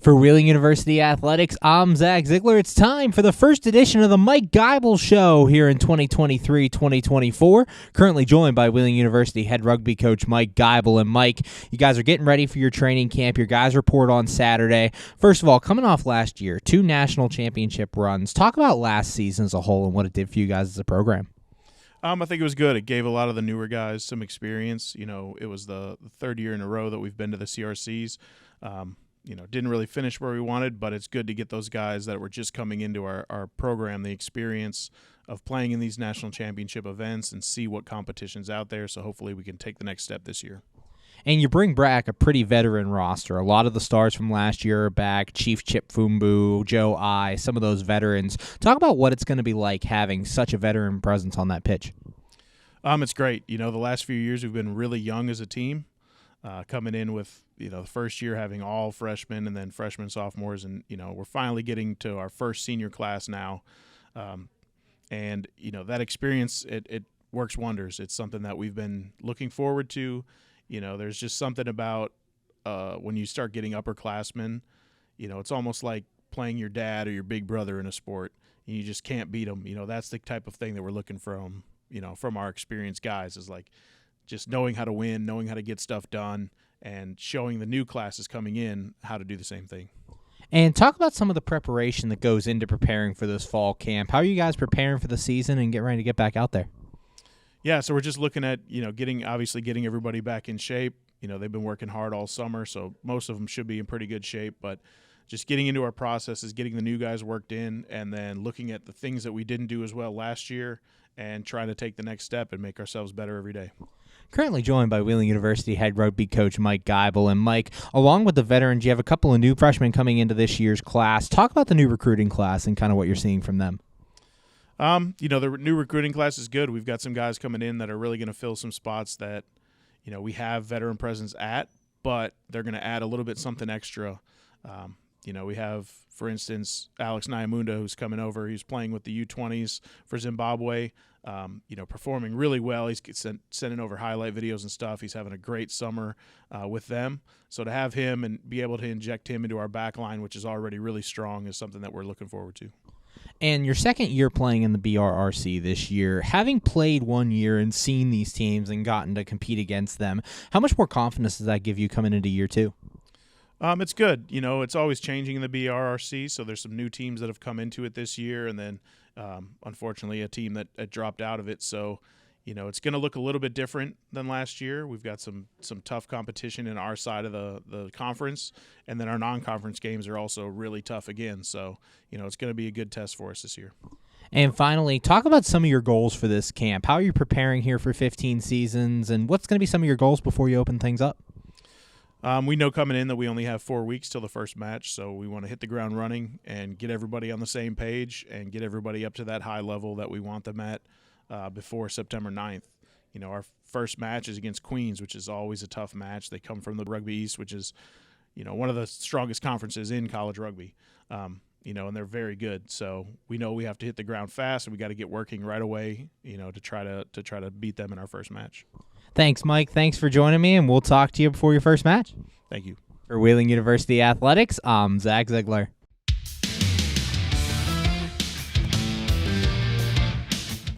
For Wheeling University Athletics, I'm Zach Ziegler. It's time for the first edition of the Mike Geibel Show here in 2023-2024. Currently joined by Wheeling University head rugby coach Mike Geibel. And Mike, you guys are getting ready for your training camp. Your guys report on Saturday. First of all, coming off last year, 2 national championship runs. Talk about last season as a whole and what it did for you guys as a program. I think it was good. It gave a lot of the newer guys some experience. You know, it was the third year in a row that we've been to the CRCs. Didn't really finish where we wanted, but it's good to get those guys that were just coming into our program the experience of playing in these national championship events and see what competition's out there. So hopefully we can take the next step this year. And you bring back a pretty veteran roster. A lot of the stars from last year are back. Chief Chip Fumbu, Joe I, some of those veterans. Talk about what it's going to be like having such a veteran presence on that pitch. It's great. The last few years we've been really young as a team, coming in with, the first year having all freshmen and then freshmen, sophomores, and, we're finally getting to our first senior class now. That experience, it works wonders. It's something that we've been looking forward to. There's just something about when you start getting upperclassmen, it's almost like playing your dad or your big brother in a sport. And you just can't beat them. That's the type of thing that we're looking from our experienced guys, is like just knowing how to win, knowing how to get stuff done, and showing the new classes coming in how to do the same thing. And talk about some of the preparation that goes into preparing for this fall camp. How are you guys preparing for the season and getting ready to get back out there? Yeah, so we're just looking at, getting everybody back in shape. They've been working hard all summer, so most of them should be in pretty good shape. But just getting into our processes, getting the new guys worked in, and then looking at the things that we didn't do as well last year and trying to take the next step and make ourselves better every day. Currently joined by Wheeling University head rugby coach Mike Geibel. And Mike, along with the veterans, you have a couple of new freshmen coming into this year's class. Talk about the new recruiting class and kind of what you're seeing from them. The new recruiting class is good. We've got some guys coming in that are really going to fill some spots that, we have veteran presence at, but they're going to add a little bit something extra. We have, for instance, Alex Nyamunda, who's coming over. He's playing with the U20s for Zimbabwe, performing really well. He's sending over highlight videos and stuff. He's having a great summer with them. So to have him and be able to inject him into our back line, which is already really strong, is something that we're looking forward to. And your second year playing in the BRRC this year, having played 1 year and seen these teams and gotten to compete against them, how much more confidence does that give you coming into year 2? It's good. It's always changing in the BRRC, so there's some new teams that have come into it this year, and then unfortunately a team that dropped out of it. So, it's going to look a little bit different than last year. We've got some tough competition in our side of the conference, and then our non-conference games are also really tough again. So, it's going to be a good test for us this year. And finally, talk about some of your goals for this camp. How are you preparing here for 15 seasons, and what's going to be some of your goals before you open things up? We know coming in that we only have 4 weeks till the first match, so we want to hit the ground running and get everybody on the same page and get everybody up to that high level that we want them at before September 9th. Our first match is against Queens, which is always a tough match. They come from the Rugby East, which is, one of the strongest conferences in college rugby, and they're very good. So we know we have to hit the ground fast, and we got to get working right away, to try to beat them in our first match. Thanks, Mike. Thanks for joining me, and we'll talk to you before your first match. Thank you. For Wheeling University Athletics, I'm Zach Ziegler.